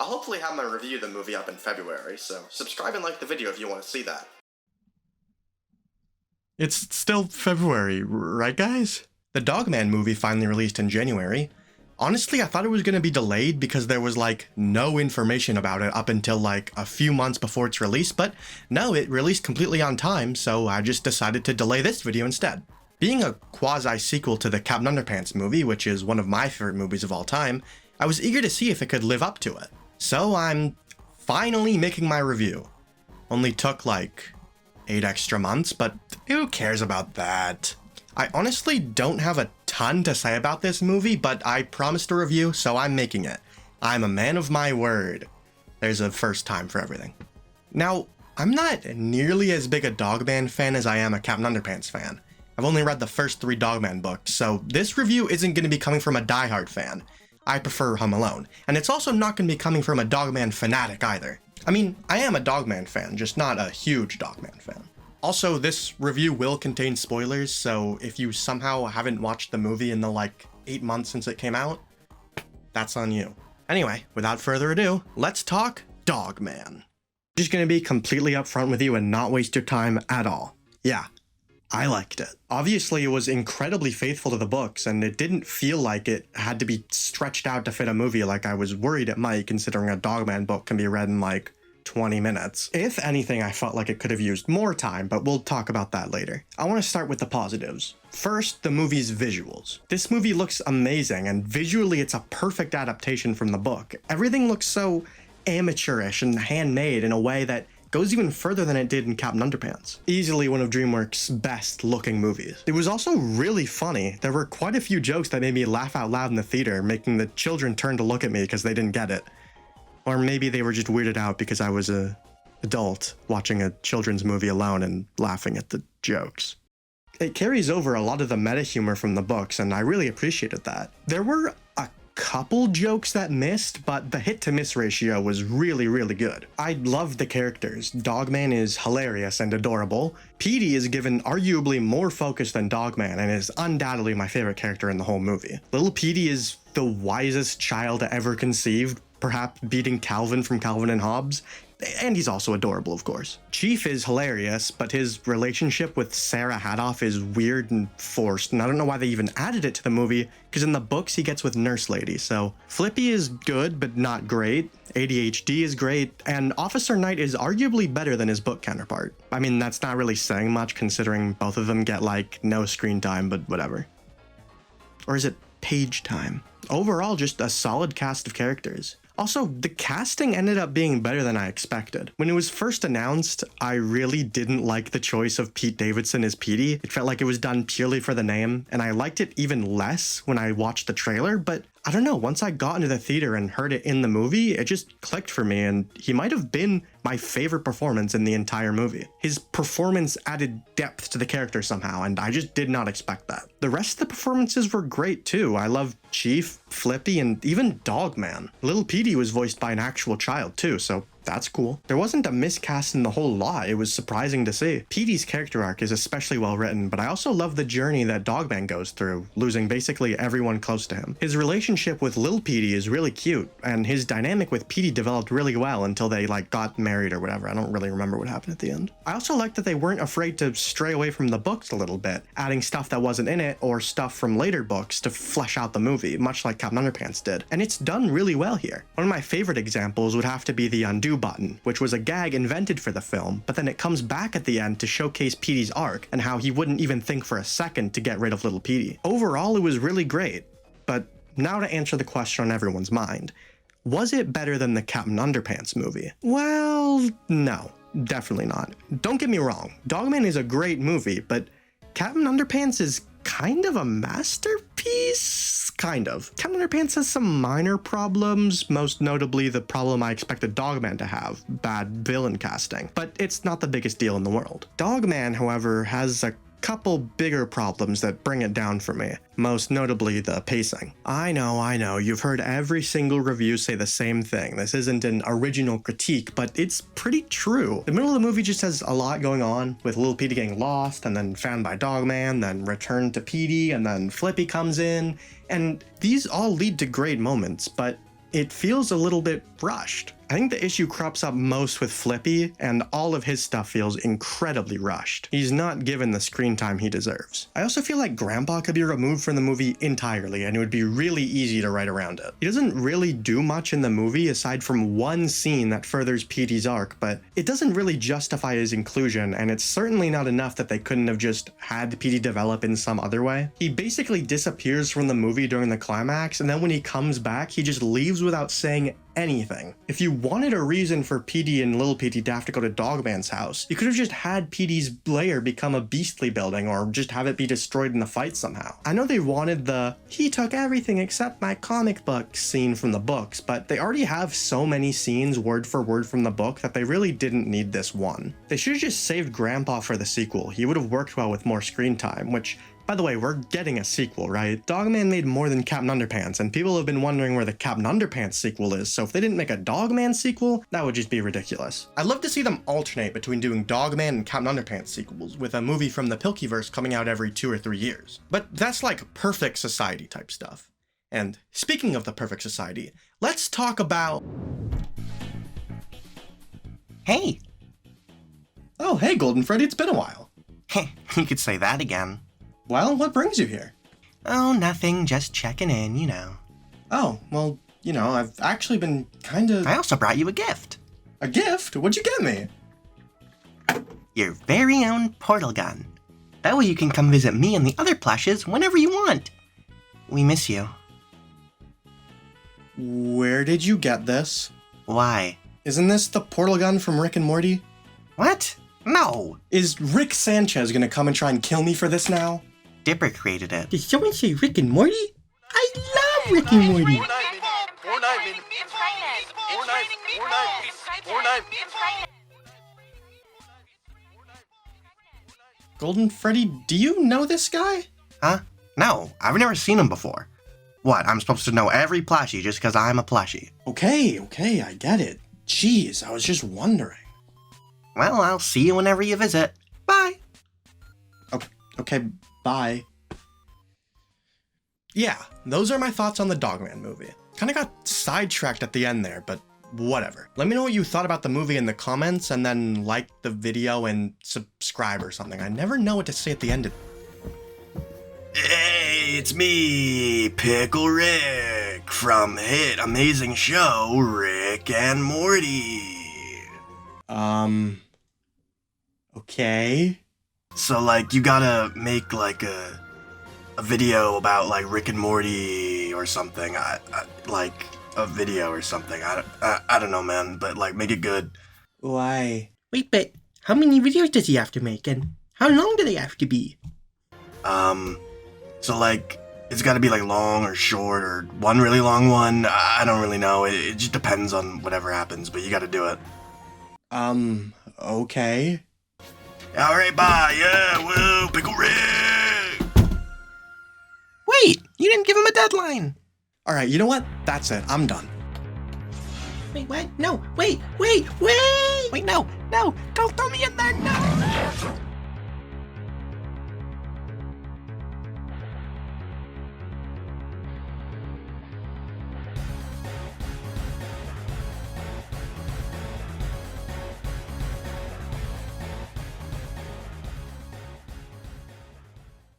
I'll hopefully have my review of the movie up in February, so subscribe and like the video if you want to see that. It's still February, right guys? The Dogman movie finally released in January. Honestly, I thought it was going to be delayed because there was no information about it up until a few months before its release, but no, it released completely on time, so I just decided to delay this video instead. Being a quasi-sequel to the Captain Underpants movie, which is one of my favorite movies of all time, I was eager to see if it could live up to it. So I'm finally making my review. Only took 8 extra months, but who cares about that? I honestly don't have a ton to say about this movie, but I promised a review, so I'm making it. I'm a man of my word. There's a first time for everything. Now, I'm not nearly as big a Dogman fan as I am a Captain Underpants fan. I've only read the first 3 Dogman books, so this review isn't going to be coming from a diehard fan. I prefer Home Alone, and it's also not going to be coming from a Dogman fanatic either. I mean, I am a Dogman fan, just not a huge Dogman fan. Also, this review will contain spoilers, so if you somehow haven't watched the movie in the 8 months since it came out, that's on you. Anyway, without further ado, let's talk Dogman. Just gonna be completely upfront with you and not waste your time at all. Yeah, I liked it. Obviously, it was incredibly faithful to the books, and it didn't feel like it had to be stretched out to fit a movie like I was worried it might, considering a Dogman book can be read in 20 minutes. If anything, I felt like it could have used more time, but we'll talk about that later. I want to start with the positives. First, the movie's visuals. This movie looks amazing, and visually it's a perfect adaptation from the book. Everything looks so amateurish and handmade in a way that goes even further than it did in Captain Underpants. Easily one of DreamWorks' best looking movies. It was also really funny. There were quite a few jokes that made me laugh out loud in the theater, making the children turn to look at me because they didn't get it. Or maybe they were just weirded out because I was an adult watching a children's movie alone and laughing at the jokes. It carries over a lot of the meta humor from the books, and I really appreciated that. There were a couple jokes that missed, but the hit-to-miss ratio was really, really good. I loved the characters. Dogman is hilarious and adorable. Petey is given arguably more focus than Dogman and is undoubtedly my favorite character in the whole movie. Little Petey is the wisest child ever conceived, perhaps beating Calvin from Calvin and Hobbes, and he's also adorable, of course. Chief is hilarious, but his relationship with Sarah Hadoff is weird and forced, and I don't know why they even added it to the movie, because in the books he gets with Nurse Lady, so Flippy is good, but not great, ADHD is great, and Officer Knight is arguably better than his book counterpart. I mean, that's not really saying much, considering both of them get, no screen time, but whatever. Or is it page time? Overall, just a solid cast of characters. Also, the casting ended up being better than I expected. When it was first announced, I really didn't like the choice of Pete Davidson as Petey. It felt like it was done purely for the name, and I liked it even less when I watched the trailer, but I don't know, once I got into the theater and heard it in the movie, it just clicked for me, and he might have been my favorite performance in the entire movie. His performance added depth to the character somehow, and I just did not expect that. The rest of the performances were great too. I love Chief, Flippy, and even Dogman. Little Petey was voiced by an actual child too, so that's cool. There wasn't a miscast in the whole lot. It was surprising to see. Petey's character arc is especially well written, but I also love the journey that Dogman goes through, losing basically everyone close to him. His relationship with Lil Petey is really cute, and his dynamic with Petey developed really well until they got married or whatever. I don't really remember what happened at the end. I also like that they weren't afraid to stray away from the books a little bit, adding stuff that wasn't in it or stuff from later books to flesh out the movie, much like Captain Underpants did. And it's done really well here. One of my favorite examples would have to be the undo button, which was a gag invented for the film, but then it comes back at the end to showcase Petey's arc and how he wouldn't even think for a second to get rid of little Petey. Overall, it was really great, but now to answer the question on everyone's mind. Was it better than the Captain Underpants movie? Well, no, definitely not. Don't get me wrong, Dogman is a great movie, but Captain Underpants is kind of a masterpiece? Kind of. Captain Underpants has some minor problems, most notably the problem I expected Dogman to have, bad villain casting, but it's not the biggest deal in the world. Dogman, however, has a couple bigger problems that bring it down for me, most notably the pacing. I know, you've heard every single review say the same thing. This isn't an original critique, but it's pretty true. The middle of the movie just has a lot going on, with Lil Petey getting lost, and then found by Dogman, then returned to Petey, and then Flippy comes in, and these all lead to great moments, but it feels a little bit rushed. I think the issue crops up most with Flippy, and all of his stuff feels incredibly rushed. He's not given the screen time he deserves. I also feel like Grandpa could be removed from the movie entirely, and it would be really easy to write around it. He doesn't really do much in the movie aside from one scene that furthers Petey's arc, but it doesn't really justify his inclusion, and it's certainly not enough that they couldn't have just had Petey develop in some other way. He basically disappears from the movie during the climax, and then when he comes back, he just leaves without saying anything. If you wanted a reason for Petey and Little Petey to have to go to Dogman's house, you could have just had Petey's lair become a beastly building, or just have it be destroyed in the fight somehow. I know they wanted the "he took everything except my comic book" scene from the books, but they already have so many scenes word for word from the book that they really didn't need this one. They should have just saved Grandpa for the sequel. He would have worked well with more screen time, which, by the way, we're getting a sequel, right? Dogman made more than Captain Underpants, and people have been wondering where the Captain Underpants sequel is, so if they didn't make a Dogman sequel, that would just be ridiculous. I'd love to see them alternate between doing Dogman and Captain Underpants sequels, with a movie from the Pilkyverse coming out every 2 or 3 years. But that's like Perfect Society type stuff. And speaking of the Perfect Society, let's talk about... Hey! Oh, hey Golden Freddy, it's been a while. You could say that again. Well, what brings you here? Oh, nothing, just checking in, you know. Oh, well, you know, I've actually been kinda... I also brought you a gift. A gift? What'd you get me? Your very own portal gun. That way you can come visit me and the other plushes whenever you want. We miss you. Where did you get this? Why? Isn't this the portal gun from Rick and Morty? What? No! Is Rick Sanchez gonna come and try and kill me for this now? Dipper created it. Did someone say Rick and Morty? I love Rick and Morty! Golden Freddy, do you know this guy? Huh? No, I've never seen him before. What, I'm supposed to know every plushie just because I'm a plushie? Okay, I get it. Jeez, I was just wondering. Well, I'll see you whenever you visit. Bye! Okay, bye. Yeah, those are my thoughts on the Dogman movie. Kinda got sidetracked at the end there, but whatever. Let me know what you thought about the movie in the comments, and then like the video and subscribe or something. I never know what to say at the end of... Hey, it's me, Pickle Rick, from hit amazing show Rick and Morty. Okay. So, like, you gotta make, like, a video about, like, Rick and Morty or something. Like, a video or something. I don't know, man, but, like, make it good. Why? Wait, but how many videos does he have to make, and how long do they have to be? So, like, it's gotta be, like, long or short or one really long one. I don't really know. It just depends on whatever happens, but you gotta do it. Okay. Alright, bye. Yeah, woo, Pickle Rick! Wait, you didn't give him a deadline. Alright, you know what? That's it. I'm done. Wait, what? No, wait, no, don't throw me in there, no!